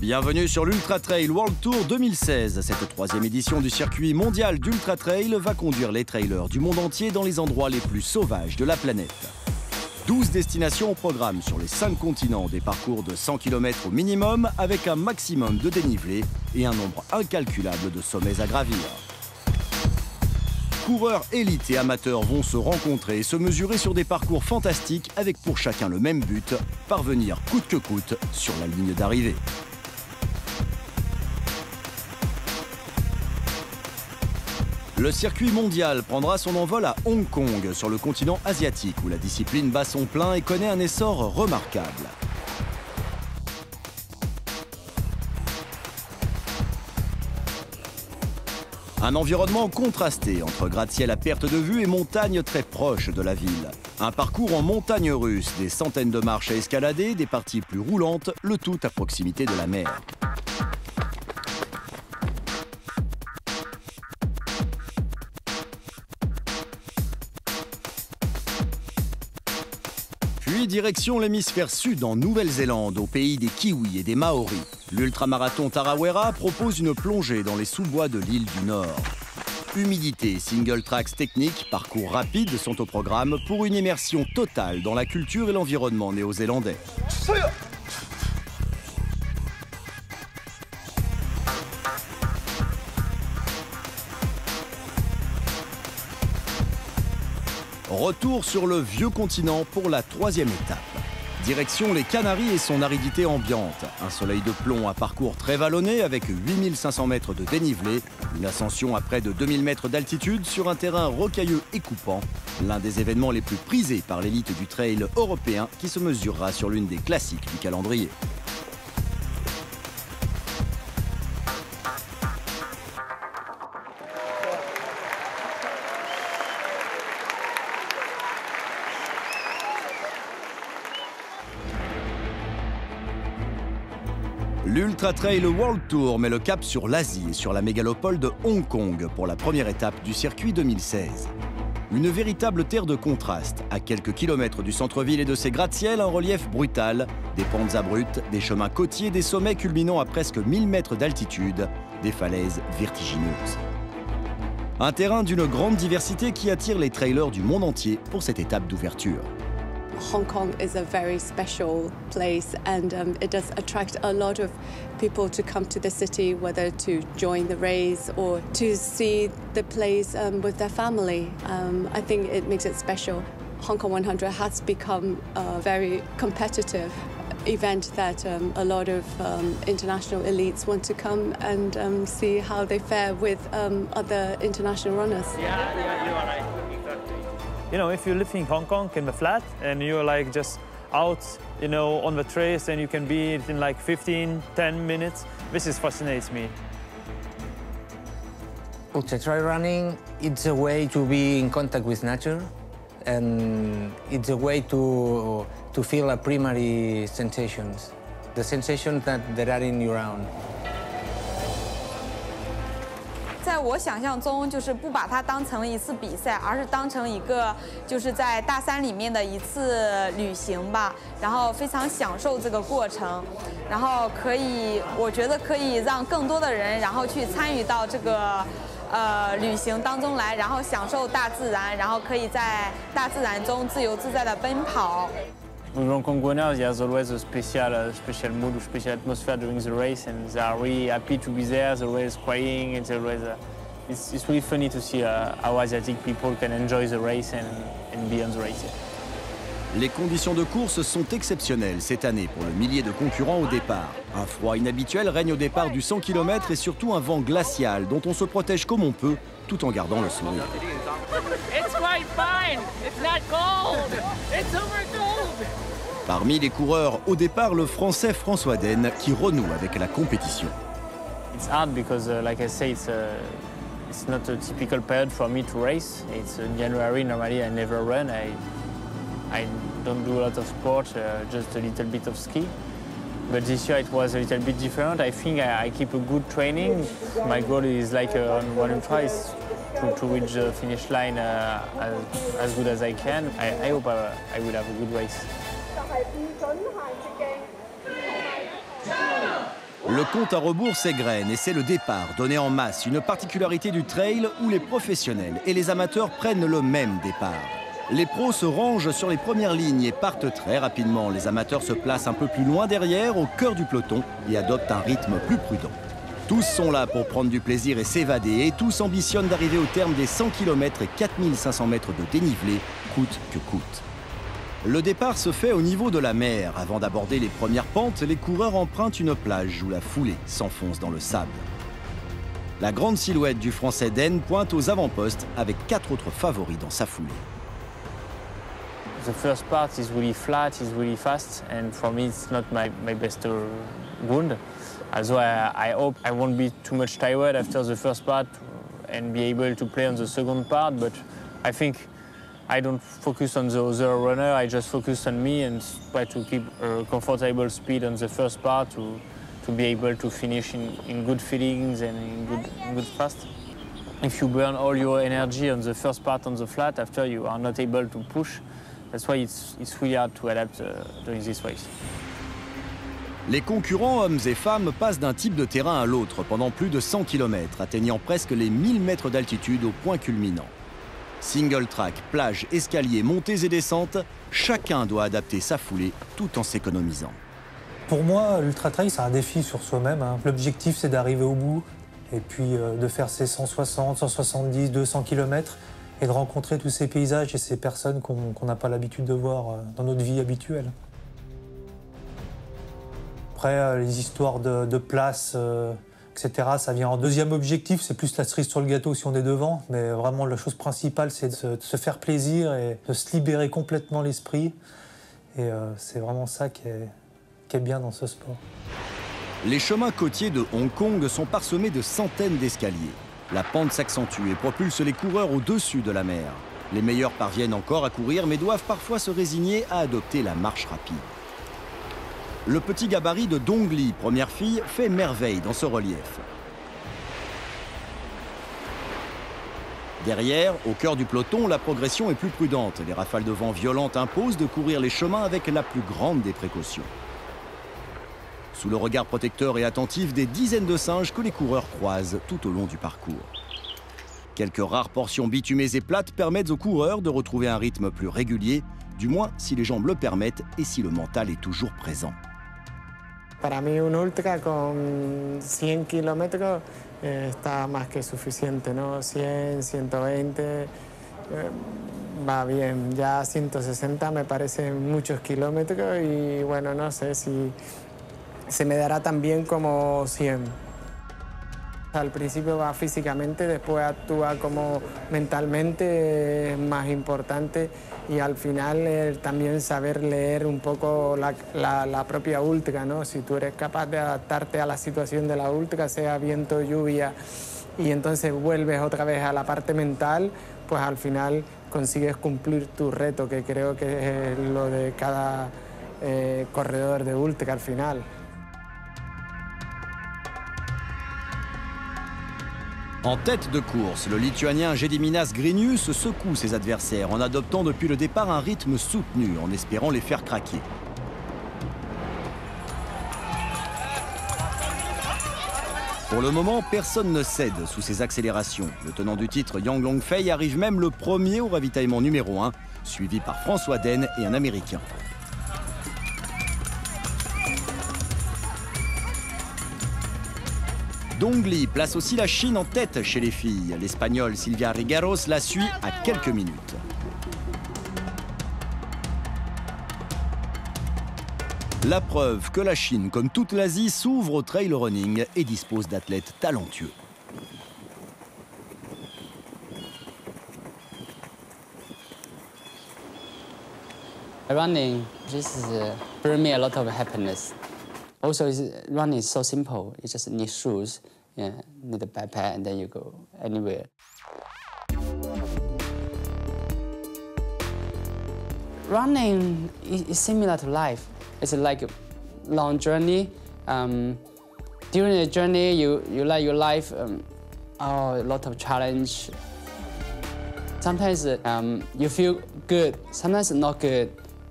Bienvenue sur l'Ultra Trail World Tour 2016. Cette troisième édition du circuit mondial d'Ultra Trail va conduire les trailers du monde entier dans les endroits les plus sauvages de la planète. 12 destinations au programme sur les 5 continents, des parcours de 100 km au minimum avec un maximum de dénivelé et un nombre incalculable de sommets à gravir. Coureurs élites et amateurs vont se rencontrer et se mesurer sur des parcours fantastiques avec pour chacun le même but, parvenir coûte que coûte sur la ligne d'arrivée. Le circuit mondial prendra son envol à Hong Kong, sur le continent asiatique, où la discipline bat son plein et connaît un essor remarquable. Un environnement contrasté entre gratte-ciel à perte de vue et montagnes très proches de la ville. Un parcours en montagne russe, des centaines de marches à escalader, des parties plus roulantes, le tout à proximité de la mer. Puis direction l'hémisphère sud en Nouvelle-Zélande, au pays des Kiwis et des Maoris. L'ultramarathon Tarawera propose une plongée dans les sous-bois de l'île du Nord. Humidité, single tracks techniques, parcours rapides sont au programme pour une immersion totale dans la culture et l'environnement néo-zélandais. Retour sur le vieux continent pour la troisième étape. Direction les Canaries et son aridité ambiante. Un soleil de plomb à parcours très vallonné avec 8500 mètres de dénivelé, une ascension à près de 2000 mètres d'altitude sur un terrain rocailleux et coupant. L'un des événements les plus prisés par l'élite du trail européen qui se mesurera sur l'une des classiques du calendrier. L'Ultra Trail World Tour met le cap sur l'Asie et sur la mégalopole de Hong Kong pour la première étape du circuit 2016. Une véritable terre de contraste, à quelques kilomètres du centre-ville et de ses gratte-ciel, un relief brutal, des pentes abruptes, des chemins côtiers, des sommets culminant à presque 1000 mètres d'altitude, des falaises vertigineuses. Un terrain d'une grande diversité qui attire les trailers du monde entier pour cette étape d'ouverture. Hong Kong is a very special place, and it does attract a lot of people to come to the city, whether to join the race or to see the place with their family. I think it makes it special. Hong Kong 100 has become a very competitive event that a lot of international elites want to come and see how they fare with other international runners. Yeah, you are right. You know, if you live in Hong Kong in the flat and you're like just out, you know, on the trails and you can be in like 10 minutes, this is fascinates me. Ultra trail running, it's a way to be in contact with nature, and it's a way to feel a primary sensations, the sensations that are in your own. 在我想象中，就是不把它当成一次比赛，而是当成一个就是在大山里面的一次旅行吧。然后非常享受这个过程，然后我觉得可以让更多的人，然后去参与到这个旅行当中来，然后享受大自然，然后可以在大自然中自由自在的奔跑。 Hong Kong runners, there's always a special mood, special atmosphere during the race, and they are really happy to be there. They're always crying. It's always it's really funny to see how Asiatic people can enjoy the race and be on the race. Les conditions de course sont exceptionnelles cette année pour le millier de concurrents au départ. Un froid inhabituel règne au départ du 100 km et surtout un vent glacial dont on se protège comme on peut tout en gardant le sourire. It's quite fine. It's not cold. It's super cold. Parmi les coureurs au départ, le Français François Den qui renoue avec la compétition. It's hard because, like I say, it's not a typical period for me to race. It's January. Normally, I never run. I don't do a lot of sport, just a little bit of ski. But this year it was a little bit different. I think I keep a good training. My goal is like on one ultra is to reach the finish line as good as I can. I hope I will have a good race. Le compte à rebours s'égrène et c'est le départ donné en masse, une particularité du trail où les professionnels et les amateurs prennent le même départ. Les pros se rangent sur les premières lignes et partent très rapidement. Les amateurs se placent un peu plus loin derrière, au cœur du peloton, et adoptent un rythme plus prudent. Tous sont là pour prendre du plaisir et s'évader, et tous ambitionnent d'arriver au terme des 100 km et 4500 mètres de dénivelé, coûte que coûte. Le départ se fait au niveau de la mer. Avant d'aborder les premières pentes, les coureurs empruntent une plage où la foulée s'enfonce dans le sable. La grande silhouette du Français Den pointe aux avant-postes avec 4 autres favoris dans sa foulée. The first part is really flat, is really fast, and for me it's not my best round. Also I hope I won't be too much tired after the first part and be able to play on the second part, but I think I don't focus on the other runner, I just focus on me and try to keep a comfortable speed on the first part to be able to finish in good feelings and in good fast. If you burn all your energy on the first part on the flat, after you are not able to push. That's why it's really hard to adapt during this race. Les concurrents, hommes et femmes, passent d'un type de terrain à l'autre pendant plus de 100 km, atteignant presque les 1000 mètres d'altitude au point culminant. Single track, plage, escalier, montées et descentes, chacun doit adapter sa foulée tout en s'économisant. Pour moi, l'ultra trail, c'est un défi sur soi-même. L'objectif, c'est d'arriver au bout et puis de faire ces 160, 170, 200 km et de rencontrer tous ces paysages et ces personnes qu'on n'a pas l'habitude de voir dans notre vie habituelle. Après, les histoires de place, etc., ça vient en deuxième objectif. C'est plus la cerise sur le gâteau si on est devant. Mais vraiment, la chose principale, c'est de se faire plaisir et de se libérer complètement l'esprit. Et c'est vraiment ça qui est bien dans ce sport. Les chemins côtiers de Hong Kong sont parsemés de centaines d'escaliers. La pente s'accentue et propulse les coureurs au-dessus de la mer. Les meilleurs parviennent encore à courir, mais doivent parfois se résigner à adopter la marche rapide. Le petit gabarit de Dong Li, première fille, fait merveille dans ce relief. Derrière, au cœur du peloton, la progression est plus prudente. Les rafales de vent violentes imposent de courir les chemins avec la plus grande des précautions. Sous le regard protecteur et attentif des dizaines de singes que les coureurs croisent tout au long du parcours. Quelques rares portions bitumées et plates permettent aux coureurs de retrouver un rythme plus régulier, du moins si les jambes le permettent et si le mental est toujours présent. Para mí un ultra con 100 kilómetros está más que suficiente, ¿no? 100, 120 va bien. Ya 160 me parecen muchos kilómetros y bueno, no sé si se me dará tan bien como 100. Al principio va físicamente, después actúa como mentalmente, es más importante y al final también saber leer un poco la propia ultra, ¿no? Si tú eres capaz de adaptarte a la situación de la ultra, sea viento, lluvia, y entonces vuelves otra vez a la parte mental, pues al final consigues cumplir tu reto, que creo que es lo de cada corredor de ultra al final. En tête de course, le Lituanien Gediminas Grinius secoue ses adversaires en adoptant depuis le départ un rythme soutenu, en espérant les faire craquer. Pour le moment, personne ne cède sous ses accélérations. Le tenant du titre, Yang Longfei, arrive même le premier au ravitaillement numéro 1, suivi par François Den et un Américain. Dong Li place aussi la Chine en tête chez les filles. L'Espagnole Silvia Rigaros la suit à quelques minutes. La preuve que la Chine, comme toute l'Asie, s'ouvre au trail running et dispose d'athlètes talentueux. Running, this bring me a lot of happiness. Also, running is so simple. You just need shoes, need a backpack, and then you go anywhere. Running is similar to life. It's like a long journey. During the journey, you like your life, a lot of challenge. Sometimes you feel good, sometimes not good,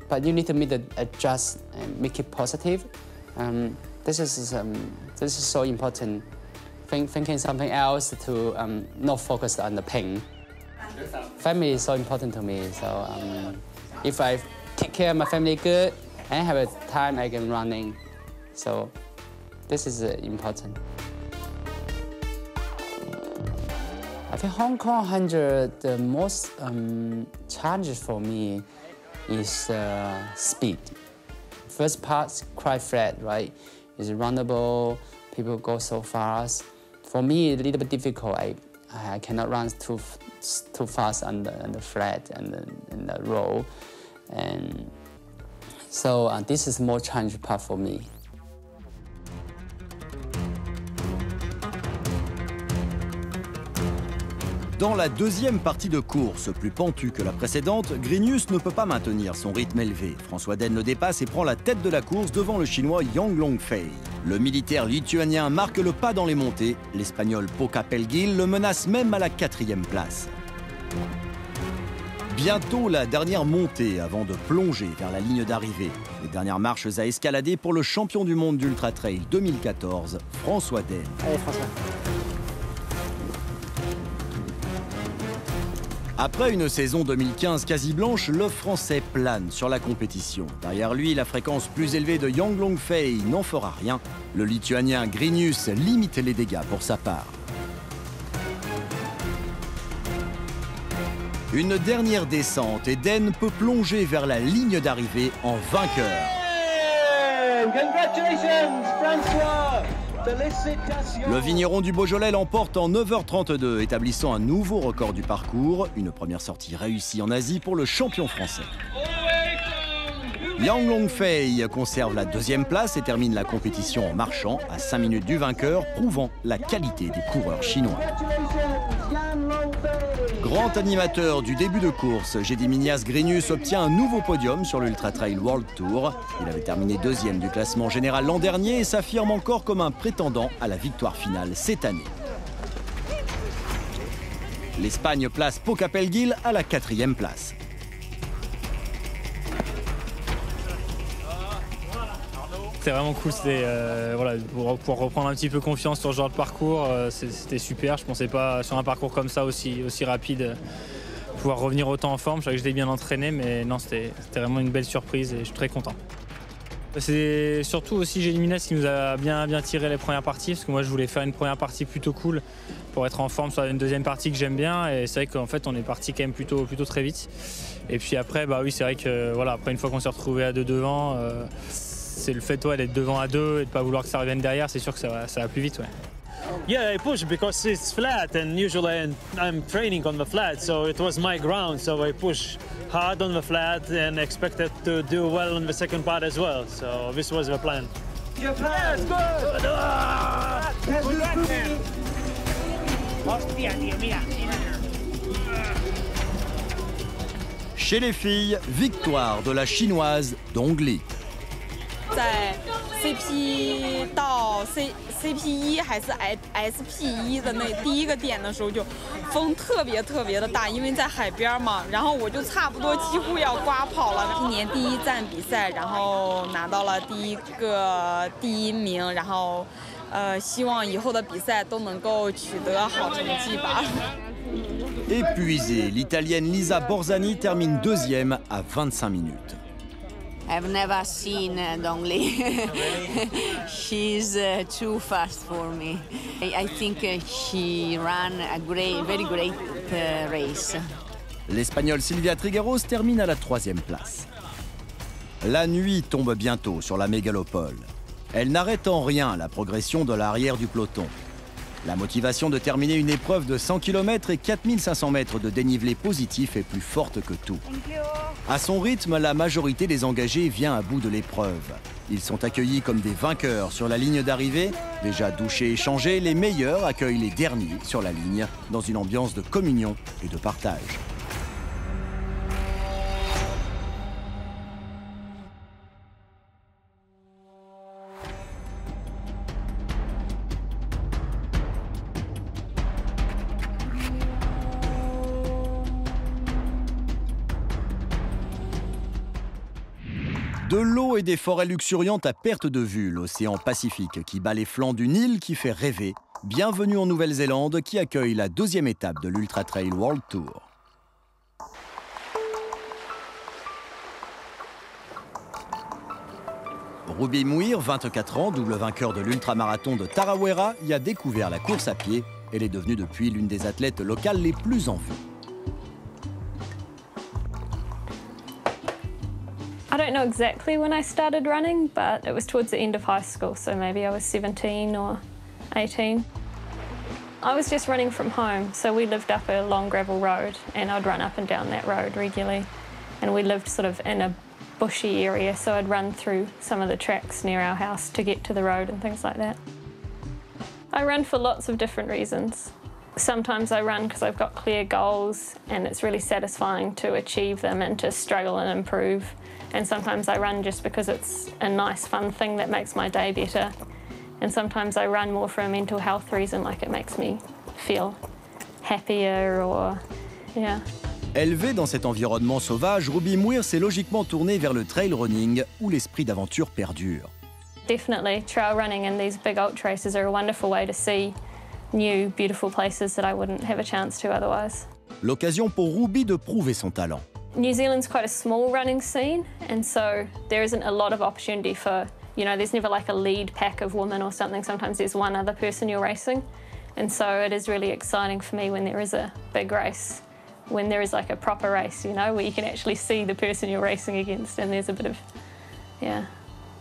but you need to make the adjust and make it positive. this is so important. Thinking something else to not focus on the pain. Family is so important to me. So if I take care of my family good and have a time I can running, so this is important. I think Hong Kong 100, the most challenge for me is speed. First part's quite flat, right? It's runnable, people go so fast. For me, it's a little bit difficult. I cannot run too fast on the flat and the roll. And so this is more challenging part for me. Dans la deuxième partie de course, plus pentue que la précédente, Grinius ne peut pas maintenir son rythme élevé. François Den le dépasse et prend la tête de la course devant le Chinois Yang Longfei. Le militaire lituanien marque le pas dans les montées. L'Espagnol Pau Capelgil le menace même à la 4e place. Bientôt la dernière montée avant de plonger vers la ligne d'arrivée. Les dernières marches à escalader pour le champion du monde d'Ultra Trail 2014, François Den. Allez François. Après une saison 2015 quasi blanche, le Français plane sur la compétition. Derrière lui, la fréquence plus élevée de Yang Longfei n'en fera rien. Le Lituanien Grinius limite les dégâts pour sa part. Une dernière descente et Den peut plonger vers la ligne d'arrivée en vainqueur. Congratulations, François! Le vigneron du Beaujolais l'emporte en 9h32, établissant un nouveau record du parcours. Une première sortie réussie en Asie pour le champion français. Yang Longfei conserve la 2e place et termine la compétition en marchant à 5 minutes du vainqueur, prouvant la qualité des coureurs chinois. Grand animateur du début de course, Gediminas Grinius obtient un nouveau podium sur l'Ultra Trail World Tour. Il avait terminé 2e du classement général l'an dernier et s'affirme encore comme un prétendant à la victoire finale cette année. L'Espagne place Pau Capelgil à la 4e place. C'était vraiment cool, voilà, pour reprendre un petit peu confiance sur ce genre de parcours, c'était super. Je ne pensais pas sur un parcours comme ça aussi rapide pouvoir revenir autant en forme. Je savais que j'étais bien entraîné, mais non, c'était vraiment une belle surprise et je suis très content. C'est surtout aussi Gediminas qui nous a bien tiré les premières parties, parce que moi je voulais faire une première partie plutôt cool pour être en forme sur une deuxième partie que j'aime bien, et c'est vrai qu'en fait on est parti quand même plutôt très vite. Et puis après, bah oui, c'est vrai que voilà, après une fois qu'on s'est retrouvé à 2 devant, c'est le fait d'être devant à 2 et de ne pas vouloir que ça revienne derrière, c'est sûr que ça va plus vite. Ouais. Yeah, I push because it's flat, and usually I'm training on the flat, so it was my ground, so I push hard on the flat and expected to do well on the second part as well. So this was the plan. Yes, good! Chez les filles, victoire de la chinoise Dong Li. 在 CP 到 CP1 还是 SP1 的那第一个点的时候，就风特别的大，因为在海边嘛，然后我就差不多几乎要刮跑了。今年第1站比赛，然后拿到了第1名，然后希望以后的比赛都能够取得好成绩吧。 Épuisée, l'Italienne Lisa Borzani termine 2e à 25 minutes. I've never seen Dong Li. She's too fast for me. I think she ran a very great race. L'Espagnole Silvia Trigueros termine à la 3e place. La nuit tombe bientôt sur la mégalopole. Elle n'arrête en rien la progression de l'arrière du peloton. La motivation de terminer une épreuve de 100 km et 4500 mètres de dénivelé positif est plus forte que tout. À son rythme, la majorité des engagés vient à bout de l'épreuve. Ils sont accueillis comme des vainqueurs sur la ligne d'arrivée. Déjà douchés et changés, les meilleurs accueillent les derniers sur la ligne dans une ambiance de communion et de partage. De l'eau et des forêts luxuriantes à perte de vue, l'océan Pacifique qui bat les flancs d'une île qui fait rêver. Bienvenue en Nouvelle-Zélande qui accueille la 2e étape de l'Ultra Trail World Tour. Ruby Muir, 24 ans, double vainqueur de l'ultramarathon de Tarawera, y a découvert la course à pied. Elle est devenue depuis l'une des athlètes locales les plus en vue. I don't know exactly when I started running, but it was towards the end of high school, so maybe I was 17 or 18. I was just running from home, so we lived up a long gravel road, and I'd run up and down that road regularly. And we lived sort of in a bushy area, so I'd run through some of the tracks near our house to get to the road and things like that. I run for lots of different reasons. Sometimes I run because I've got clear goals and it's really satisfying to achieve them and to struggle and improve. And sometimes I run just because it's a nice, fun thing that makes my day better. And sometimes I run more for a mental health reason, like it makes me feel happier or, yeah. Élevée dans cet environnement sauvage, Ruby Muir s'est logiquement tournée vers le trail running où l'esprit d'aventure perdure. Definitely, trail running and these big ultra races are a wonderful way to see new, beautiful places that I wouldn't have a chance to otherwise. L'occasion pour Ruby de prouver son talent. New Zealand's quite a small running scene, and so there isn't a lot of opportunity for, you know, there's never like a lead pack of women or something. Sometimes there's one other person you're racing. And so it is really exciting for me when there is a big race, when there is like a proper race, you know, where you can actually see the person you're racing against, and there's a bit of, yeah.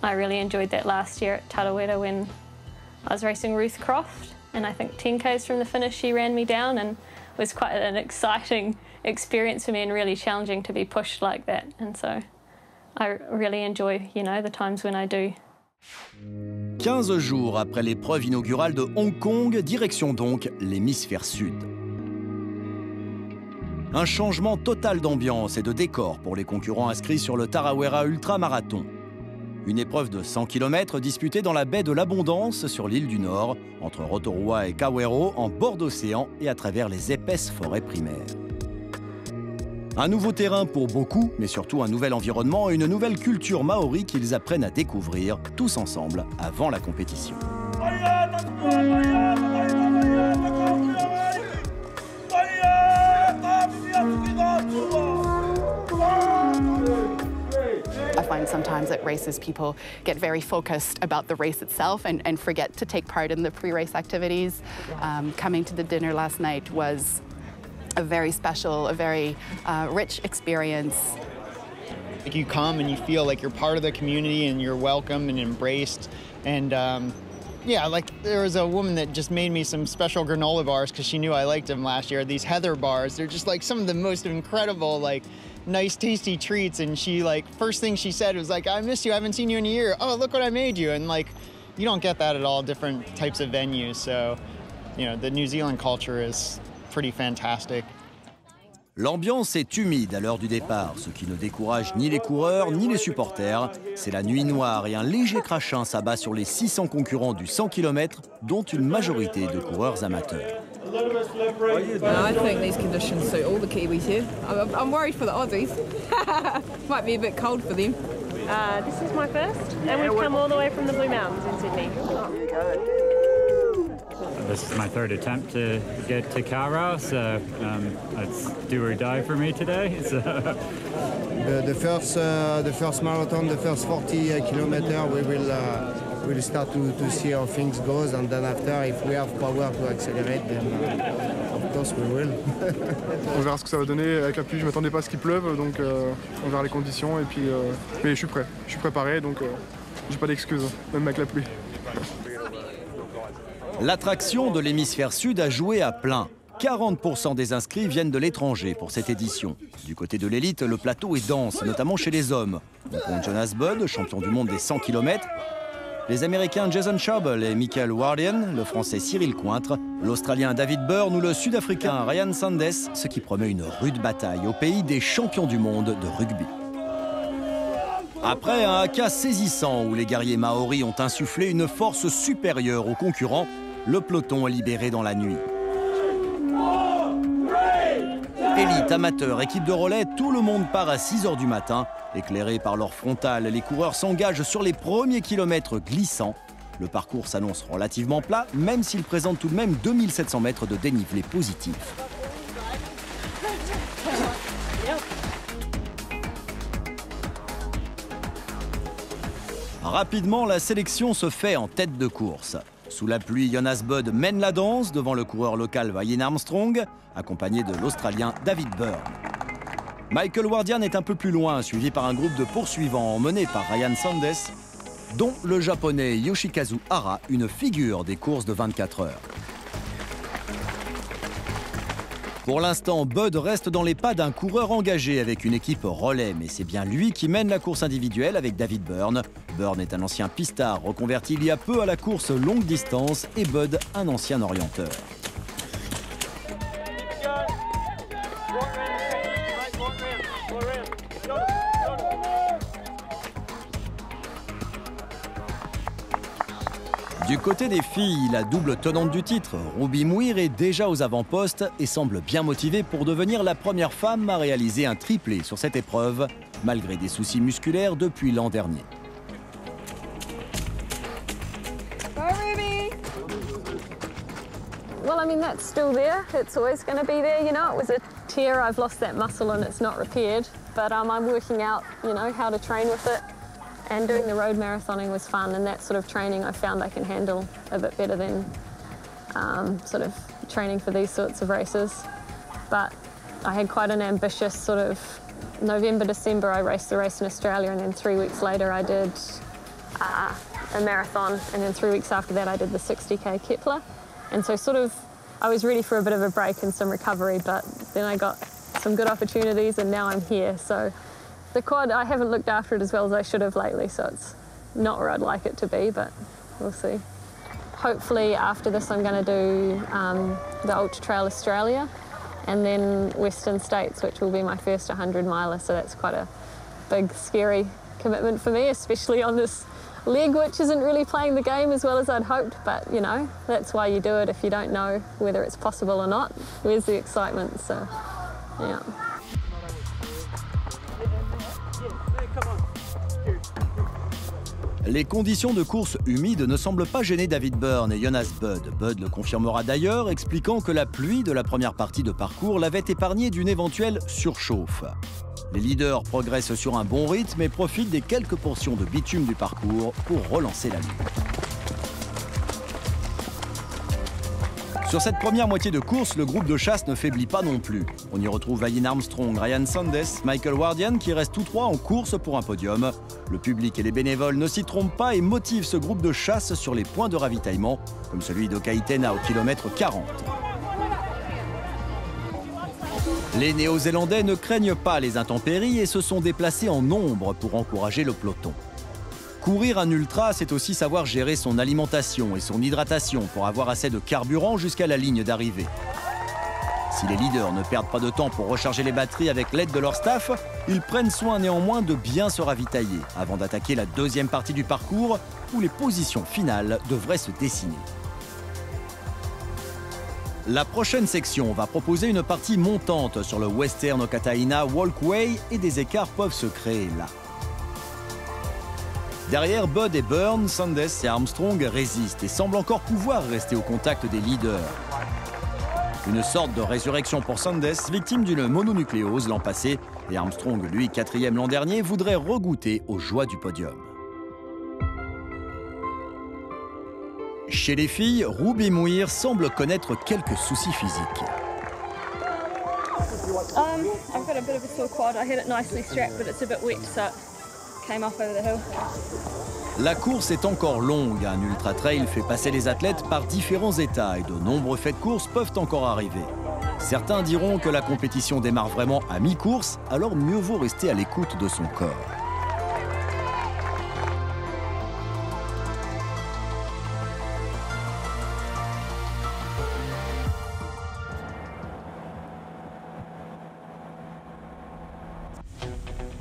I really enjoyed that last year at Tarawera when I was racing Ruth Croft, and I think 10 k's from the finish she ran me down, and it was quite an exciting experience for me and really challenging to be pushed like that. And so I really enjoy, you know, the times when I do. 15 jours après l'épreuve inaugurale de Hong Kong, direction donc l'hémisphère sud. Un changement total d'ambiance et de décor pour les concurrents inscrits sur le Tarawera Ultramarathon. Une épreuve de 100 km disputée dans la baie de l'Abondance sur l'île du Nord, entre Rotorua et Kawero, en bord d'océan et à travers les épaisses forêts primaires. Un nouveau terrain pour beaucoup, mais surtout un nouvel environnement et une nouvelle culture maori qu'ils apprennent à découvrir tous ensemble avant la compétition. I find sometimes at races people get very focused about the race itself and forget to take part in the pre-race activities. Coming to the dinner last night was a very special, a very rich experience. Like you come and you feel like you're part of the community and you're welcome and embraced. And yeah, like there was a woman that just made me some special granola bars because she knew I liked them last year. These Heather bars, they're just like some of the most incredible, like nice, tasty treats. And she like, first thing she said was like, I missed you, I haven't seen you in a year. Oh, look what I made you. And like, you don't get that at all different types of venues. So, you know, the New Zealand culture is pretty fantastic. L'ambiance est humide à l'heure du départ, ce qui ne décourage ni les coureurs ni les supporters. C'est la nuit noire et un léger crachin s'abat sur les 600 concurrents du 100 km, dont une majorité de coureurs amateurs. I think these conditions suit all the Kiwis here. I'm worried for the Aussies. Might be a bit cold for them. This is my first, and we've come all the way from the Blue Mountains in Sydney. This is my third attempt to get to Kara, so it's do or die for me today. So. The first marathon, the first 40 kilometers, we'll start to see how things goes, and then after, if we have power to accelerate, then of course we will. On verra ce que ça va donner avec la pluie. Je m'attendais pas à ce qu'il pleuve, donc on verra les conditions. Et puis, mais je suis prêt, je suis préparé, donc j'ai pas d'excuses, même avec la pluie. L'attraction de l'hémisphère sud a joué à plein. 40% des inscrits viennent de l'étranger pour cette édition. Du côté de l'élite, le plateau est dense, notamment chez les hommes. On compte Jonas Budd, champion du monde des 100 km, les Américains Jason Schauble et Michael Wardian, le Français Cyril Cointre, l'Australien David Byrne ou le Sud-Africain Ryan Sanders, ce qui promet une rude bataille au pays des champions du monde de rugby. Après un haka saisissant où les guerriers maoris ont insufflé une force supérieure aux concurrents, le peloton est libéré dans la nuit. Élite, amateur, équipe de relais, tout le monde part à 6 h du matin Éclairés par leur frontale, les coureurs s'engagent sur les premiers kilomètres glissants. Le parcours s'annonce relativement plat, même s'il présente tout de même 2700 mètres de dénivelé positif. Rapidement, la sélection se fait en tête de course. Sous la pluie, Jonas Bød mène la danse devant le coureur local Wayne Armstrong, accompagné de l'Australien David Byrne. Michael Wardian est un peu plus loin, suivi par un groupe de poursuivants mené par Ryan Sandes, dont le japonais Yoshikazu Hara, une figure des courses de 24 heures. Pour l'instant, Bød reste dans les pas d'un coureur engagé avec une équipe relais, mais c'est bien lui qui mène la course individuelle avec David Byrne. Byrne est un ancien pistard reconverti il y a peu à la course longue distance et Bød un ancien orienteur. Du côté des filles, la double tenante du titre, Ruby Muir, est déjà aux avant-postes et semble bien motivée pour devenir la première femme à réaliser un triplé sur cette épreuve, malgré des soucis musculaires depuis l'an dernier. Go, Ruby! Well, I mean, that's still there. It's always going to be there, you know. It was a tear. I've lost that muscle and it's not repaired. But I'm working out, you know, how to train with it. And doing the road marathoning was fun, and that sort of training I found I can handle a bit better than sort of training for these sorts of races. But I had quite an ambitious sort of November, December, I raced the race in Australia, and then 3 weeks later I did a marathon, and then 3 weeks after that I did the 60K Kepler. And so sort of I was ready for a bit of a break and some recovery, but then I got some good opportunities and now I'm here. So the quad, I haven't looked after it as well as I should have lately, so it's not where I'd like it to be, but we'll see. Hopefully after this I'm going to do the Ultra Trail Australia and then Western States, which will be my first 100-miler, so that's quite a big, scary commitment for me, especially on this leg, which isn't really playing the game as well as I'd hoped, but you know, that's why you do it. If you don't know whether it's possible or not, where's the excitement? So, yeah. Les conditions de course humides ne semblent pas gêner David Byrne et Jonas Bød. Bød le confirmera d'ailleurs, expliquant que la pluie de la première partie de parcours l'avait épargné d'une éventuelle surchauffe. Les leaders progressent sur un bon rythme et profitent des quelques portions de bitume du parcours pour relancer la ligne. Sur cette première moitié de course, le groupe de chasse ne faiblit pas non plus. On y retrouve Wayne Armstrong, Ryan Sandes, Michael Wardian qui restent tous trois en course pour un podium. Le public et les bénévoles ne s'y trompent pas et motivent ce groupe de chasse sur les points de ravitaillement, comme celui de Kaitena au kilomètre 40. Les Néo-Zélandais ne craignent pas les intempéries et se sont déplacés en nombre pour encourager le peloton. Courir un ultra, c'est aussi savoir gérer son alimentation et son hydratation pour avoir assez de carburant jusqu'à la ligne d'arrivée. Si les leaders ne perdent pas de temps pour recharger les batteries avec l'aide de leur staff, ils prennent soin néanmoins de bien se ravitailler avant d'attaquer la deuxième partie du parcours où les positions finales devraient se dessiner. La prochaine section va proposer une partie montante sur le Western Okataina Walkway et des écarts peuvent se créer là. Derrière, Bød et Byrne, Sandes et Armstrong résistent et semblent encore pouvoir rester au contact des leaders. Une sorte de résurrection pour Sandes, victime d'une mononucléose l'an passé, et Armstrong, lui, 4e l'an dernier, voudrait regoûter aux joies du podium. Chez les filles, Ruby Muir semble connaître quelques soucis physiques. I've got a bit of a sore quad. I had it nicely strapped, but it's a bit wet, so it came off over the hill. La course est encore longue. Un ultra-trail fait passer les athlètes par différents états et de nombreux faits de course peuvent encore arriver. Certains diront que la compétition démarre vraiment à mi-course, alors mieux vaut rester à l'écoute de son corps.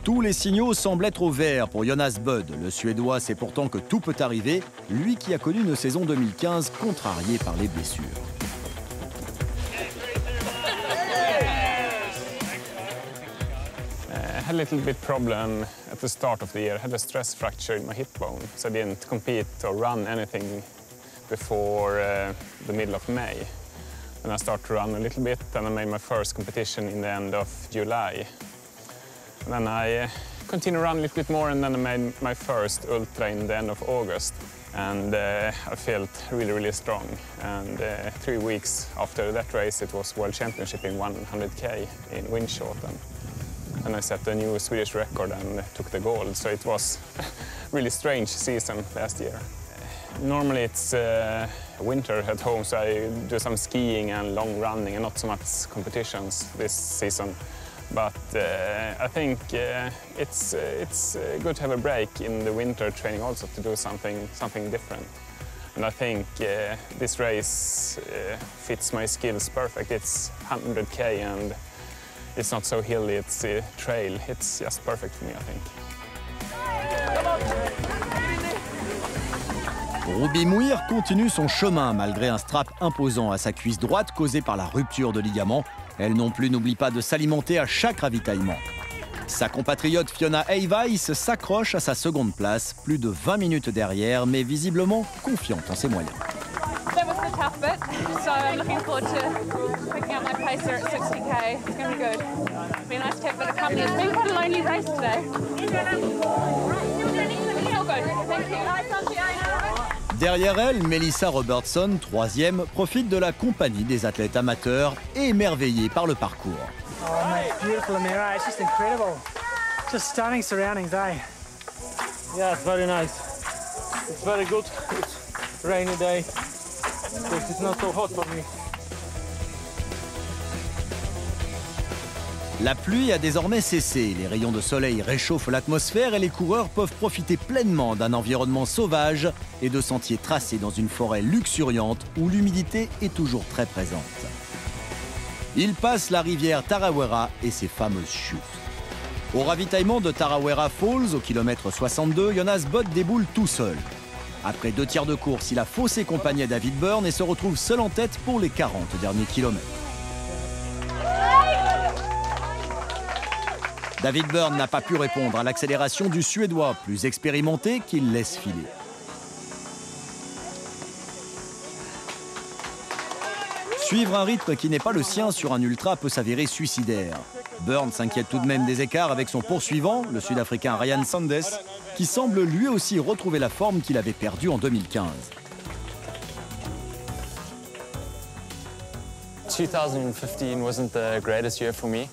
Tous les signaux semblent être au vert pour Jonas Bød. Le Suédois sait pourtant que tout peut arriver, lui qui a connu une saison 2015 contrariée par les blessures. had a little bit problem at the start of the year. I had a stress fracture in my hip bone, so I didn't compete or run anything before the middle of May. And I started to run a little bit, and I made my first competition in the end of July. And then I continued to run a little bit more, and then I made my first ultra in the end of August. And I felt really, really strong. And 3 weeks after that race, it was World Championship in 100K in Winschoten. And I set a new Swedish record and took the gold. So it was a really strange season last year. Normally it's winter at home, so I do some skiing and long running and not so much competitions this season. But I think it's good to have a break in the winter training also to do something different. And I think this race fits my skills perfect. It's 100K and it's not so hilly, it's a trail. It's just perfect for me, I think. Ruby Muir continue son chemin malgré un strap imposant à sa cuisse droite causé par la rupture de ligament. Elle non plus n'oublie pas de s'alimenter à chaque ravitaillement. Sa compatriote Fiona Hayvice s'accroche à sa seconde place, plus de 20 minutes derrière, mais visiblement confiante en ses moyens. That was the tough bit, so I'm looking forward to picking up my place here at 60K. It's going to be good. It'll be nice to have a bit of company. It's been quite a lonely race today. It's all good. Thank you. Derrière elle, Melissa Robertson, troisième, profite de la compagnie des athlètes amateurs et émerveillée par le parcours. Oh, mate, beautiful, Amira. It's just incredible. Just stunning surroundings, eh? Yeah, it's very nice. It's very good. It's rainy day. It's not so hot for me. La pluie a désormais cessé, les rayons de soleil réchauffent l'atmosphère et les coureurs peuvent profiter pleinement d'un environnement sauvage et de sentiers tracés dans une forêt luxuriante où l'humidité est toujours très présente. Ils passent la rivière Tarawera et ses fameuses chutes. Au ravitaillement de Tarawera Falls, au kilomètre 62, Jonas Bøtt déboule tout seul. Après 2 tiers de course, il a faussé compagnie à David Byrne et se retrouve seul en tête pour les 40 derniers kilomètres. David Byrne n'a pas pu répondre à l'accélération du Suédois, plus expérimenté, qu'il laisse filer. Suivre un rythme qui n'est pas le sien sur un ultra peut s'avérer suicidaire. Byrne s'inquiète tout de même des écarts avec son poursuivant, le Sud-Africain Ryan Sanders, qui semble lui aussi retrouver la forme qu'il avait perdue en 2015. 2015 wasn't the greatest year for me.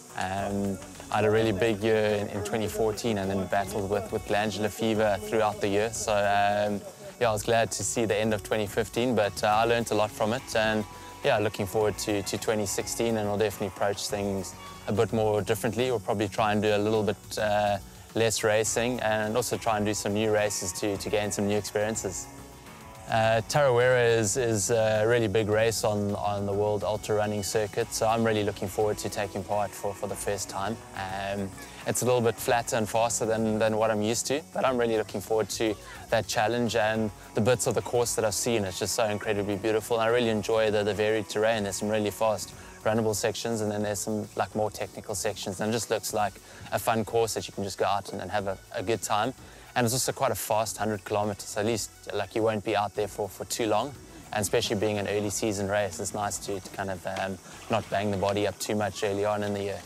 I had a really big year in 2014 and then battled with glandular fever throughout the year. So yeah, I was glad to see the end of 2015, but I learned a lot from it. And yeah, looking forward to 2016, and I'll definitely approach things a bit more differently. We'll probably try and do a little bit less racing and also try and do some new races to gain some new experiences. Tarawera is a really big race on the World Ultra Running Circuit, so I'm really looking forward to taking part for the first time. It's a little bit flatter and faster than what I'm used to, but I'm really looking forward to that challenge and the bits of the course that I've seen. It's just so incredibly beautiful, and I really enjoy the varied terrain. There's some really fast runnable sections, and then there's some more technical sections, and it just looks like a fun course that you can just go out and have a good time. And it's also quite a fast 100 kilometers, at least you won't be out there for too long. And especially being an early season race, it's nice to kind of not bang the body up too much early on in the year.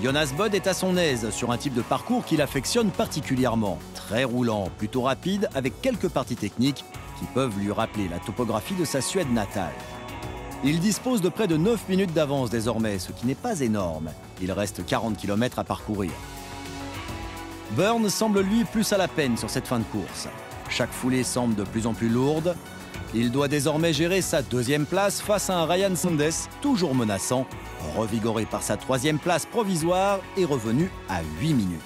Jonas Bøtt est à son aise sur un type de parcours qu'il affectionne particulièrement. Très roulant, plutôt rapide, avec quelques parties techniques qui peuvent lui rappeler la topographie de sa Suède natale. Il dispose de près de 9 minutes d'avance désormais, ce qui n'est pas énorme. Il reste 40 km à parcourir. Byrne semble lui plus à la peine sur cette fin de course. Chaque foulée semble de plus en plus lourde. Il doit désormais gérer sa 2e place face à un Ryan Sanders toujours menaçant, revigoré par sa 3e place provisoire et revenu à 8 minutes.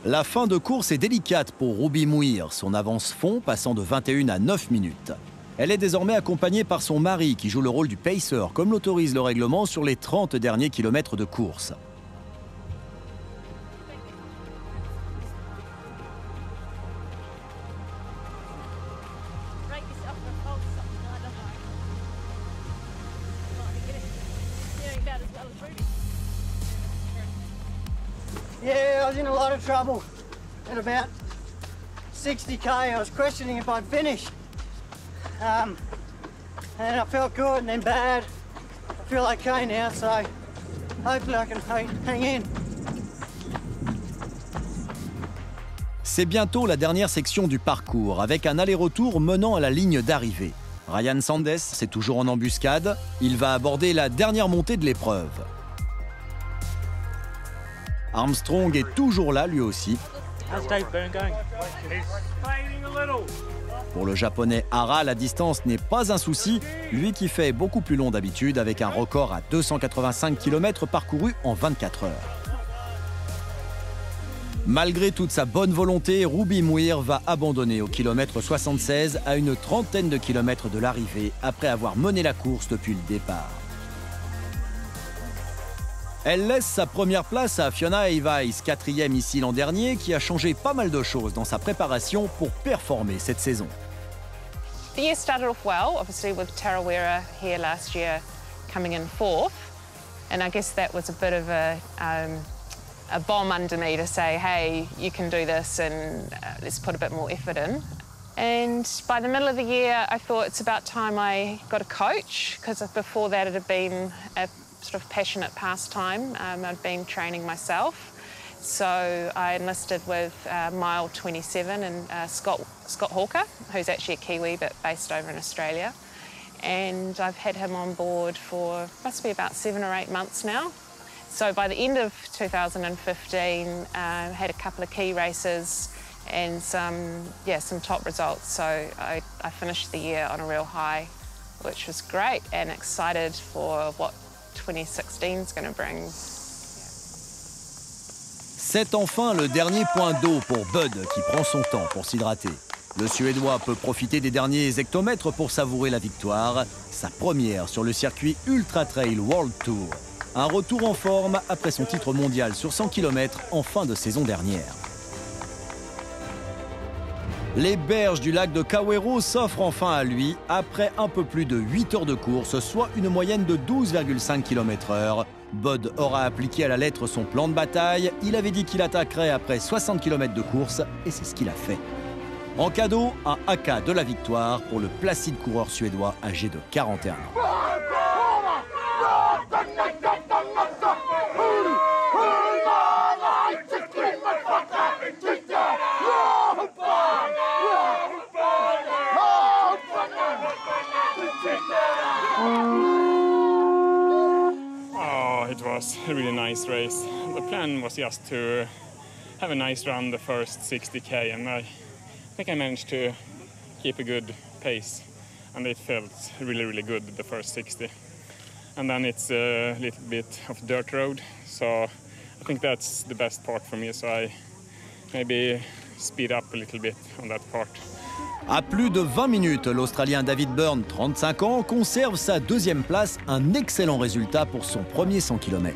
La fin de course est délicate pour Ruby Muir. Son avance fond, passant de 21 à 9 minutes. Elle est désormais accompagnée par son mari qui joue le rôle du pacer, comme l'autorise le règlement sur les 30 derniers kilomètres de course. Yeah, I was in a lot of trouble. At about 60k, I was questioning if I'd finish. And I felt good and then bad. I feel okay now, so hopefully I can hang in. C'est bientôt la dernière section du parcours, avec un aller-retour menant à la ligne d'arrivée. Ryan Sanders est toujours en embuscade. Il va aborder la dernière montée de l'épreuve. Armstrong est toujours là, lui aussi. Pour le japonais Hara, la distance n'est pas un souci, lui qui fait beaucoup plus long d'habitude avec un record à 285 km parcourus en 24 heures. Malgré toute sa bonne volonté, Ruby Muir va abandonner au kilomètre 76 à une trentaine de kilomètres de l'arrivée après avoir mené la course depuis le départ. Elle laisse sa première place à Fiona Hay-Weiss, 4e ici l'an dernier, qui a changé pas mal de choses dans sa préparation pour performer cette saison. The year started off well, obviously with Tarawera here last year coming in 4th, and I guess that was a bit of a bomb under me to say, hey, you can do this and let's put a bit more effort in. And by the middle of the year, I thought it's about time I got a coach, because before that it had been a sort of passionate pastime. I'd been training myself. So I enlisted with Mile 27 and Scott Hawker, who's actually a Kiwi but based over in Australia. And I've had him on board for must be about 7 or 8 months now. So by the end of 2015, had a couple of key races and some top results. So I finished the year on a real high, which was great, and excited for what 2016 is going to bring. C'est enfin le dernier point d'eau pour Bud qui prend son temps pour s'hydrater. Le Suédois peut profiter des derniers hectomètres pour savourer la victoire, sa première sur le circuit Ultra Trail World Tour. Un retour en forme après son titre mondial sur 100 km en fin de saison dernière. Les berges du lac de Kawero s'offrent enfin à lui après un peu plus de 8 heures de course, soit une moyenne de 12,5 km/h. Bud aura appliqué à la lettre son plan de bataille. Il avait dit qu'il attaquerait après 60 km de course et c'est ce qu'il a fait. En cadeau, un haka de la victoire pour le placide coureur suédois âgé de 41 ans. It was a really nice race. The plan was just to have a nice run the first 60k, and I think I managed to keep a good pace, and it felt really good the first 60. And then it's a little bit of dirt road, so I think that's the best part for me, so I maybe speed up a little bit on that part. À plus de 20 minutes, l'Australien David Byrne, 35 ans, conserve sa deuxième place, un excellent résultat pour son premier 100 km.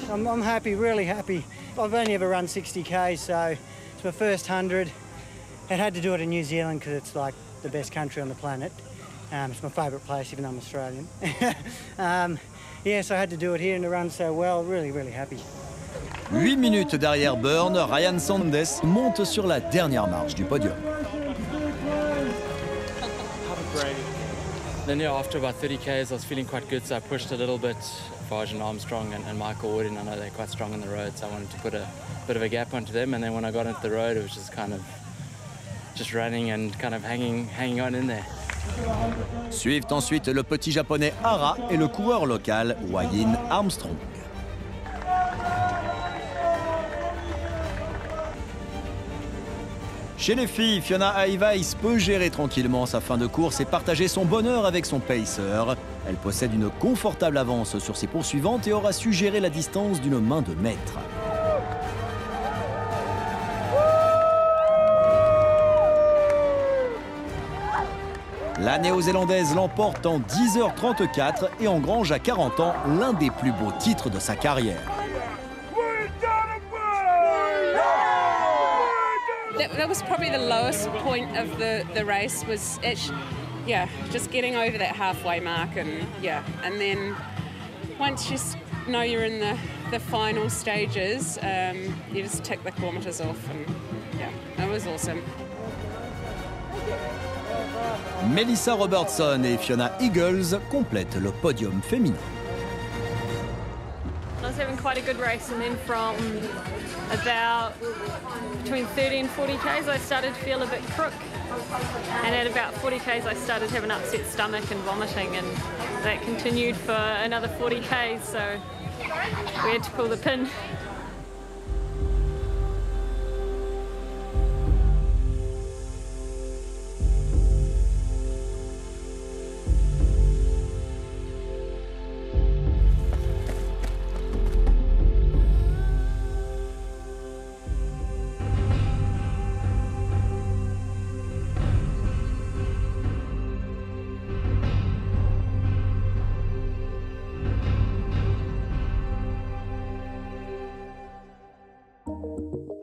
I'm happy, really happy. I've only ever run 60k, so it's my first 100. I had to do it in New Zealand because it's like the best country on the planet. It's my favourite place, even though I'm Australian. So I had to do it here and to run so well, really happy. 8 minutes derrière Byrne, Ryan Sanders monte sur la dernière marche du podium. Then after about 30 k's, I was feeling quite good, so I pushed a little bit. Vaj and Armstrong and Michael Wood, and I know they're quite strong on the road, so I wanted to put a bit of a gap onto them. And then when I got into the road, it was just kind of just running and kind of hanging on in there. Suivent ensuite le petit japonais Hara et le coureur local Wayne Armstrong. Chez les filles, Fiona Hay-Weiss peut gérer tranquillement sa fin de course et partager son bonheur avec son pacer. Elle possède une confortable avance sur ses poursuivantes et aura su gérer la distance d'une main de maître. La néo-zélandaise l'emporte en 10h34 et engrange à 40 ans l'un des plus beaux titres de sa carrière. That was probably the lowest point of the race, was just getting over that halfway mark, and then once you know you're in the final stages, you just tick the kilometres off, and yeah, it was awesome. Melissa Robertson et Fiona Eagles complètent le podium féminin. I was having quite a good race, and then from about between 30 and 40 k's I started to feel a bit crook, and at about 40 k's I started to have an upset stomach and vomiting, and that continued for another 40 k's, so we had to pull the pin.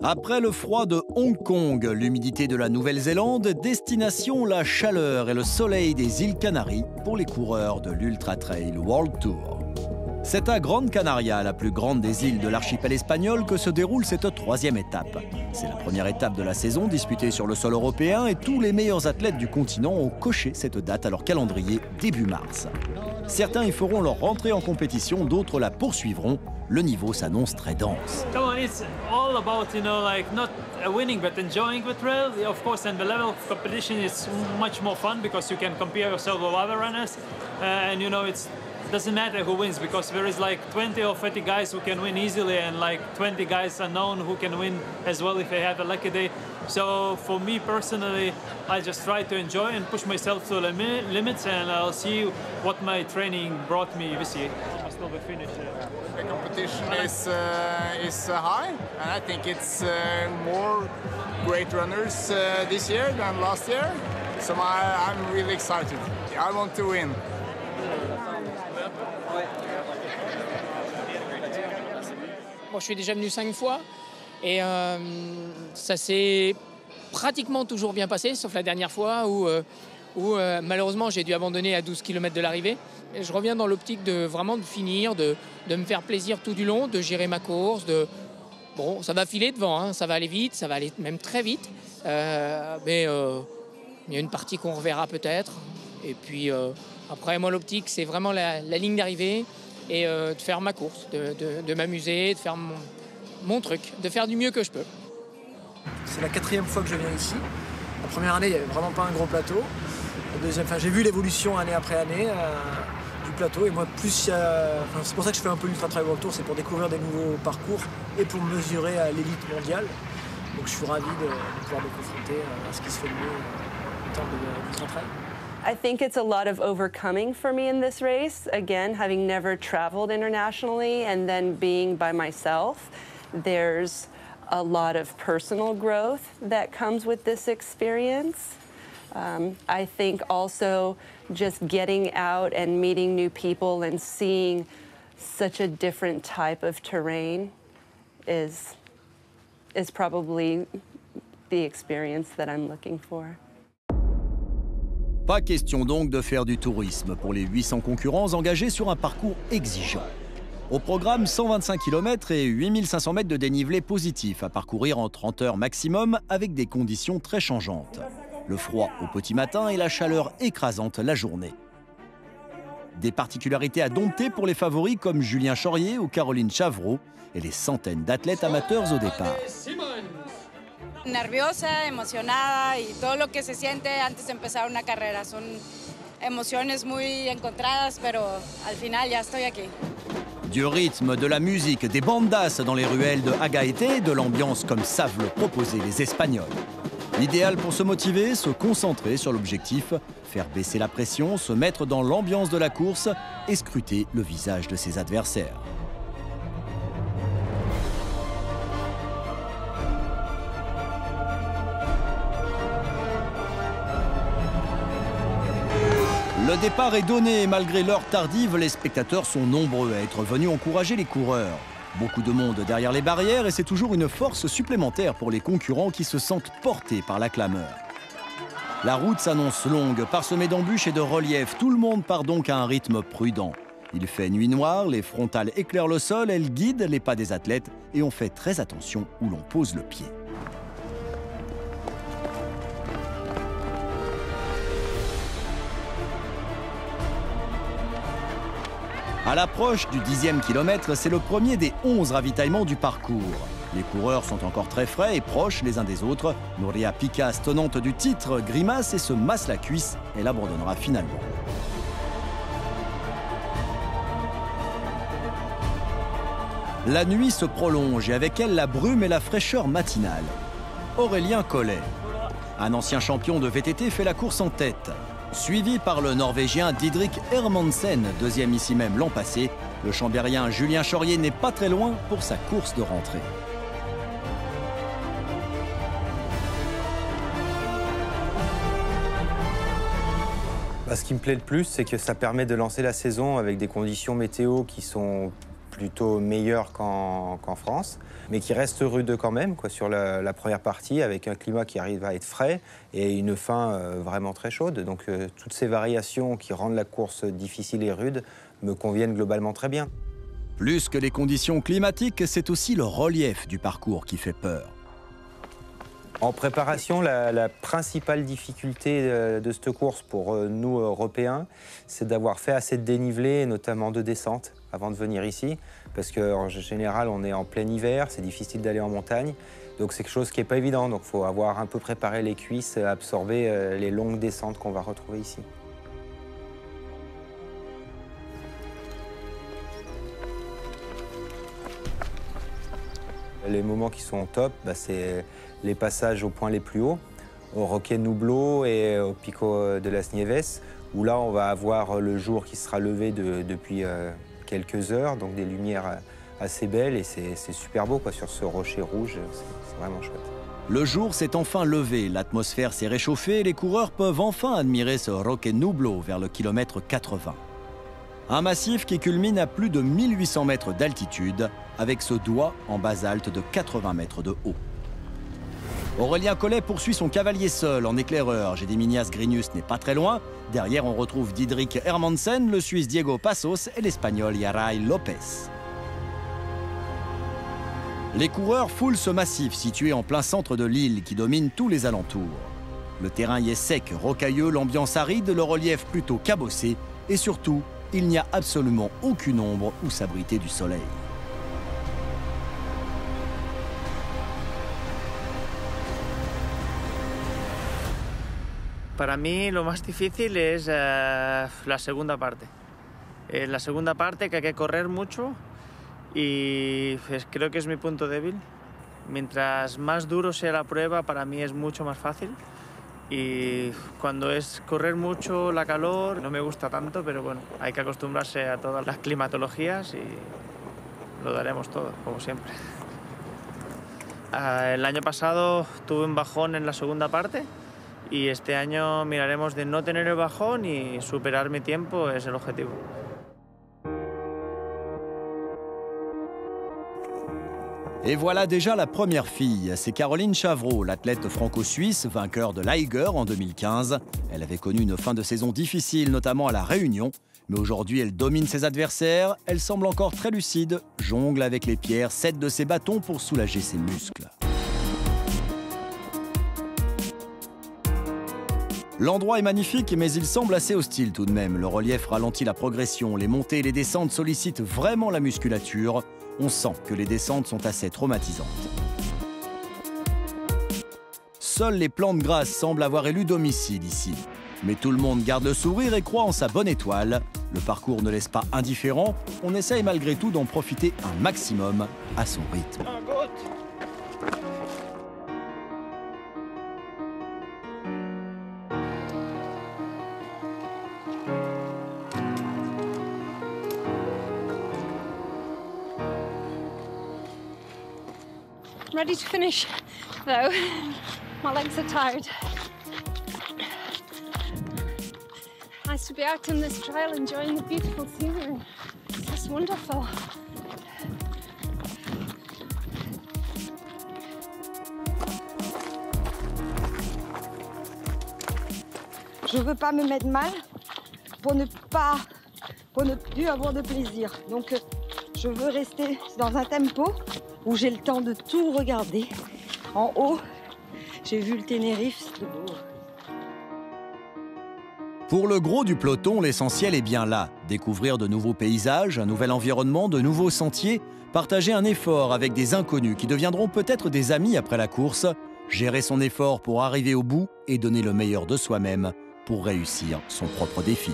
Après le froid de Hong Kong, l'humidité de la Nouvelle-Zélande, destination la chaleur et le soleil des îles Canaries pour les coureurs de l'Ultra Trail World Tour. C'est à Grande Canaria, la plus grande des îles de l'archipel espagnol, que se déroule cette troisième étape. C'est la première étape de la saison disputée sur le sol européen et tous les meilleurs athlètes du continent ont coché cette date à leur calendrier début mars. Certains y feront leur rentrée en compétition, d'autres la poursuivront. Le niveau s'annonce très dense. Come on, it's all about, you know, like not winning but enjoying the trail. Of course, and the level of competition is much more fun because you can compare yourself with other runners, and you know it doesn't matter who wins because there is like 20 or 30 guys who can win easily and like 20 guys unknown who can win as well if they have a lucky day. So for me personally, I just try to enjoy and push myself to the limits, and I'll see what my training brought me this year. The competition is high, and I think it's more great runners this year than last year. So I'm really excited. I want to win. Bon, je suis déjà venu 5 fois et ça s'est pratiquement toujours bien passé, sauf la dernière fois où malheureusement j'ai dû abandonner à 12 km de l'arrivée. Je reviens dans l'optique de vraiment de finir, de me faire plaisir tout du long, de gérer ma course. Bon, ça va filer devant, hein, ça va aller vite, ça va aller même très vite. Mais il y a une partie qu'on reverra peut-être. Et puis après, moi, l'optique, c'est vraiment la ligne d'arrivée et de faire ma course, de m'amuser, de faire mon truc, de faire du mieux que je peux. C'est la 4e fois que je viens ici. La première année, il n'y avait vraiment pas un gros plateau. La deuxième, j'ai vu l'évolution année après année du plateau. Et moi, c'est pour ça que je fais un peu l'Ultra Trail World Tour, c'est pour découvrir des nouveaux parcours et pour me mesurer à l'élite mondiale. Donc je suis ravi de pouvoir me confronter à ce qui se fait de mieux en termes d'Ultra Trail. I think it's a lot of overcoming for me in this race. Again, having never traveled internationally and then being by myself, there's a lot of personal growth that comes with this experience. I think also just getting out and meeting new people and seeing such a different type of terrain is probably the experience that I'm looking for. Pas question donc de faire du tourisme pour les 800 concurrents engagés sur un parcours exigeant. Au programme, 125 km et 8500 mètres de dénivelé positif à parcourir en 30 heures maximum avec des conditions très changeantes. Le froid au petit matin et la chaleur écrasante la journée. Des particularités à dompter pour les favoris comme Julien Chaurier ou Caroline Chavreau et les centaines d'athlètes amateurs au départ. Nerviosa, emocionada y todo lo que se siente antes de empezar una carrera. Son emociones muy encontradas, pero al final ya estoy aquí. Du rythme, de la musique, des bandas dans les ruelles de Agaete, de l'ambiance comme savent le proposer les Espagnols. L'idéal pour se motiver, se concentrer sur l'objectif, faire baisser la pression, se mettre dans l'ambiance de la course et scruter le visage de ses adversaires. Le départ est donné et malgré l'heure tardive, les spectateurs sont nombreux à être venus encourager les coureurs. Beaucoup de monde derrière les barrières et c'est toujours une force supplémentaire pour les concurrents qui se sentent portés par la clameur. La route s'annonce longue, parsemée d'embûches et de reliefs. Tout le monde part donc à un rythme prudent. Il fait nuit noire, les frontales éclairent le sol, elles guident les pas des athlètes et on fait très attention où l'on pose le pied. À l'approche du 10e kilomètre, c'est le premier des 11 ravitaillements du parcours. Les coureurs sont encore très frais et proches les uns des autres. Nuria Picas, tenante du titre, grimace et se masse la cuisse. Elle abandonnera finalement. La nuit se prolonge et avec elle la brume et la fraîcheur matinale. Aurélien Collet, un ancien champion de VTT, fait la course en tête. Suivi par le Norvégien Didrik Hermansen, deuxième ici même l'an passé, le Chambérien Julien Chaurier n'est pas très loin pour sa course de rentrée. Ce qui me plaît le plus, c'est que ça permet de lancer la saison avec des conditions météo qui sont plutôt meilleures qu'en France, mais qui restent rudes quand même sur la première partie, avec un climat qui arrive à être frais et une fin vraiment très chaude. Donc toutes ces variations qui rendent la course difficile et rude me conviennent globalement très bien. Plus que les conditions climatiques, c'est aussi le relief du parcours qui fait peur. En préparation, la principale difficulté de cette course pour nous, Européens, c'est d'avoir fait assez de dénivelé, notamment de descente, avant de venir ici. Parce qu'en général, on est en plein hiver, c'est difficile d'aller en montagne. Donc c'est quelque chose qui n'est pas évident. Donc il faut avoir un peu préparé les cuisses, absorber les longues descentes qu'on va retrouver ici. Les moments qui sont top, c'est les passages aux points les plus hauts, au Roque Nublo et au Pico de las Nieves, où là on va avoir le jour qui sera levé depuis quelques heures, donc des lumières assez belles et c'est super beau sur ce rocher rouge, c'est vraiment chouette. Le jour s'est enfin levé, l'atmosphère s'est réchauffée et les coureurs peuvent enfin admirer ce Roque Nublo vers le kilomètre 80. Un massif qui culmine à plus de 1800 mètres d'altitude, avec ce doigt en basalte de 80 mètres de haut. Aurélien Collet poursuit son cavalier seul en éclaireur. Gediminas Grinius n'est pas très loin. Derrière, on retrouve Didrik Hermansen, le Suisse Diego Passos et l'Espagnol Yaray Lopez. Les coureurs foulent ce massif situé en plein centre de l'île qui domine tous les alentours. Le terrain y est sec, rocailleux, l'ambiance aride, le relief plutôt cabossé et surtout, il n'y a absolument aucune ombre où s'abriter du soleil. Para mí lo más difícil es la segunda parte. La segunda parte que hay que correr mucho y creo que es mi punto débil. Mientras más duro sea la prueba, para mí es mucho más fácil. Y cuando es correr mucho, la calor, no me gusta tanto, pero bueno, hay que acostumbrarse a todas las climatologías y lo daremos todo, como siempre. El año pasado tuve un bajón en la segunda parte y este año miraremos de no tener el bajón y superar mi tiempo es el objetivo. Et voilà déjà la première fille, c'est Caroline Chavreau, l'athlète franco-suisse, vainqueur de l'Eiger en 2015. Elle avait connu une fin de saison difficile, notamment à La Réunion. Mais aujourd'hui, elle domine ses adversaires, elle semble encore très lucide, jongle avec les pierres, s'aide de ses bâtons pour soulager ses muscles. L'endroit est magnifique, mais il semble assez hostile tout de même. Le relief ralentit la progression, les montées et les descentes sollicitent vraiment la musculature. On sent que les descentes sont assez traumatisantes. Seules les plantes grasses semblent avoir élu domicile ici. Mais tout le monde garde le sourire et croit en sa bonne étoile. Le parcours ne laisse pas indifférent. On essaye malgré tout d'en profiter un maximum à son rythme. I'm ready to finish, though. My legs are tired. Nice to be out on this trail enjoying the beautiful scenery. It's just wonderful. Je veux pas me mettre mal pour faut ne plus avoir de plaisir. Donc je veux rester dans un tempo où j'ai le temps de tout regarder. En haut, j'ai vu le Tenerife, c'est beau. Pour le gros du peloton, l'essentiel est bien là. Découvrir de nouveaux paysages, un nouvel environnement, de nouveaux sentiers, partager un effort avec des inconnus qui deviendront peut-être des amis après la course, gérer son effort pour arriver au bout et donner le meilleur de soi-même pour réussir son propre défi.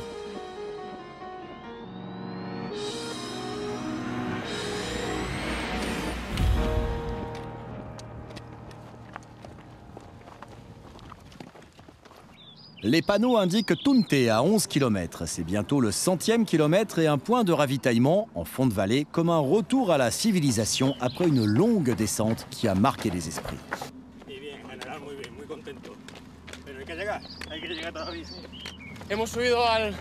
Les panneaux indiquent Tunte à 11 km. C'est bientôt le 100e kilomètre et un point de ravitaillement en fond de vallée comme un retour à la civilisation après une longue descente qui a marqué les esprits. Hemos subido al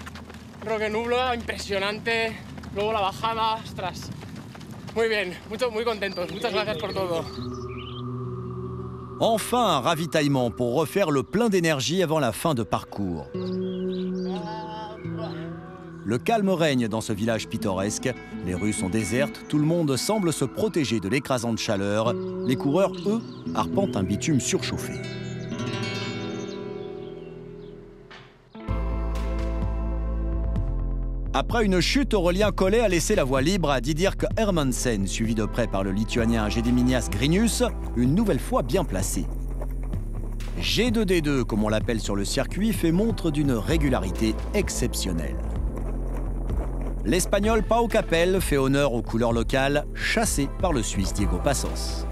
Roque Nubla, impresionante. Luego la bajada, ostras. Muy bien, muy contentos. Muchas gracias por todo. Enfin, un ravitaillement pour refaire le plein d'énergie avant la fin de parcours. Le calme règne dans ce village pittoresque. Les rues sont désertes, tout le monde semble se protéger de l'écrasante chaleur. Les coureurs, eux, arpentent un bitume surchauffé. Après une chute, Aurélien Collet a laissé la voie libre à Didierk Hermansen, suivi de près par le Lituanien Gediminas Grinius, une nouvelle fois bien placé. G2D2, comme on l'appelle sur le circuit, fait montre d'une régularité exceptionnelle. L'Espagnol Pau Capel fait honneur aux couleurs locales, chassé par le Suisse Diego Passos.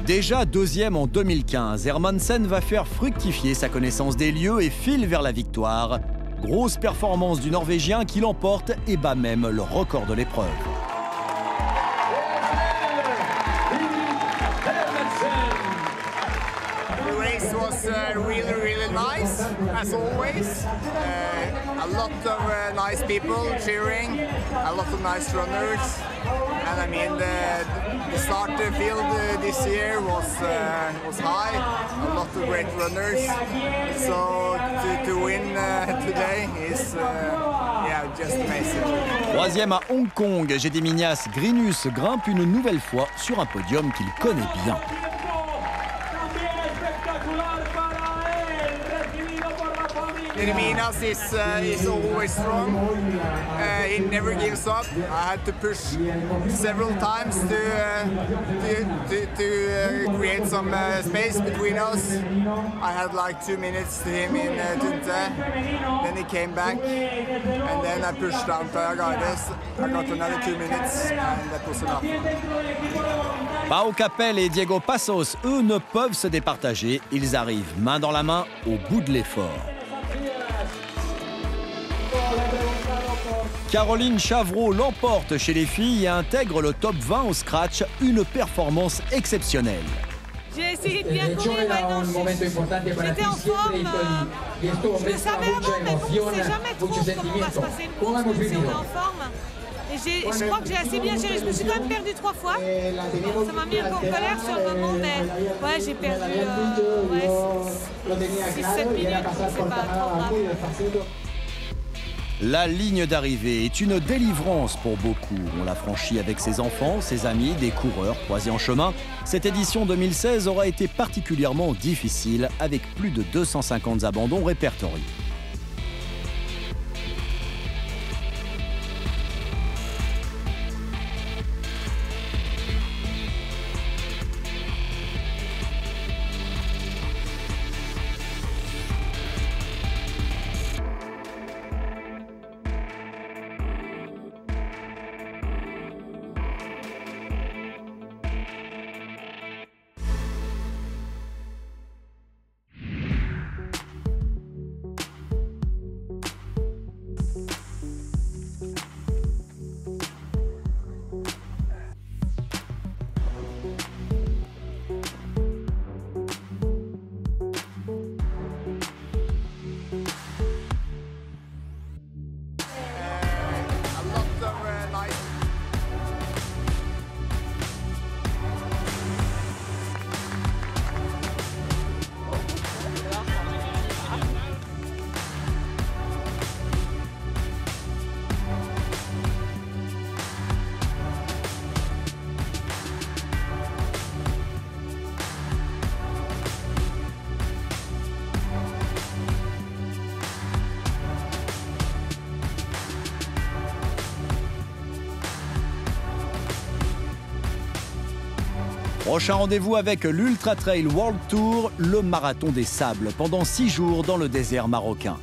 Déjà deuxième en 2015, Hermansen va faire fructifier sa connaissance des lieux et file vers la victoire. Grosse performance du Norvégien qui l'emporte et bat même le record de l'épreuve. The race was really nice, as always. A lot of nice people cheering, a lot of nice runners. And I mean, the starter field this year was high, a lot of great runners. So to win today is just amazing. Troisième à Hong Kong, Gediminas Grinius grimpe une nouvelle fois sur un podium qu'il connaît bien. Gediminas is always strong. He never gives up. I had to push several times to create some space between us. I had like 2 minutes to him in Tunte. Then he came back, and then I pushed down to Agades. I got another 2 minutes, and that was enough. Pau Capel et Diego Passos, eux, ne peuvent se départager. Ils arrivent main dans la main au bout de l'effort. Caroline Chavreau l'emporte chez les filles et intègre le top 20 au scratch, une performance exceptionnelle. J'ai essayé de bien courir, maintenant j'étais en forme, je le savais avant, mais bon, on ne sait jamais trop comment va se passer une course, même si on est en forme. Et je crois que j'ai assez bien géré, je me suis quand même perdue 3 fois, ça m'a mis un peu en colère sur le moment, mais ouais, j'ai perdu 6-7 minutes, c'est pas trop grave. La ligne d'arrivée est une délivrance pour beaucoup. On l'a franchie avec ses enfants, ses amis, des coureurs croisés en chemin. Cette édition 2016 aura été particulièrement difficile avec plus de 250 abandons répertoriés. Prochain rendez-vous avec l'Ultra Trail World Tour, le marathon des sables, pendant 6 jours dans le désert marocain.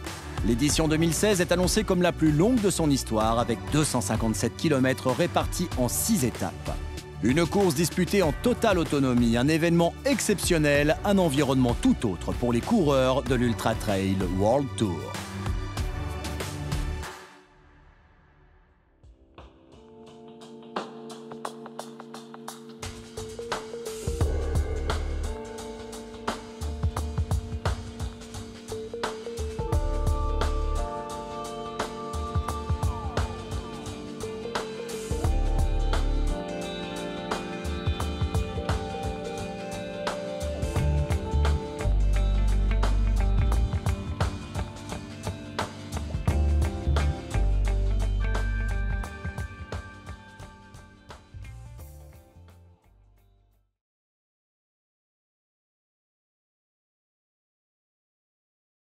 L'édition 2016 est annoncée comme la plus longue de son histoire, avec 257 km répartis en 6 étapes. Une course disputée en totale autonomie, un événement exceptionnel, un environnement tout autre pour les coureurs de l'Ultra Trail World Tour.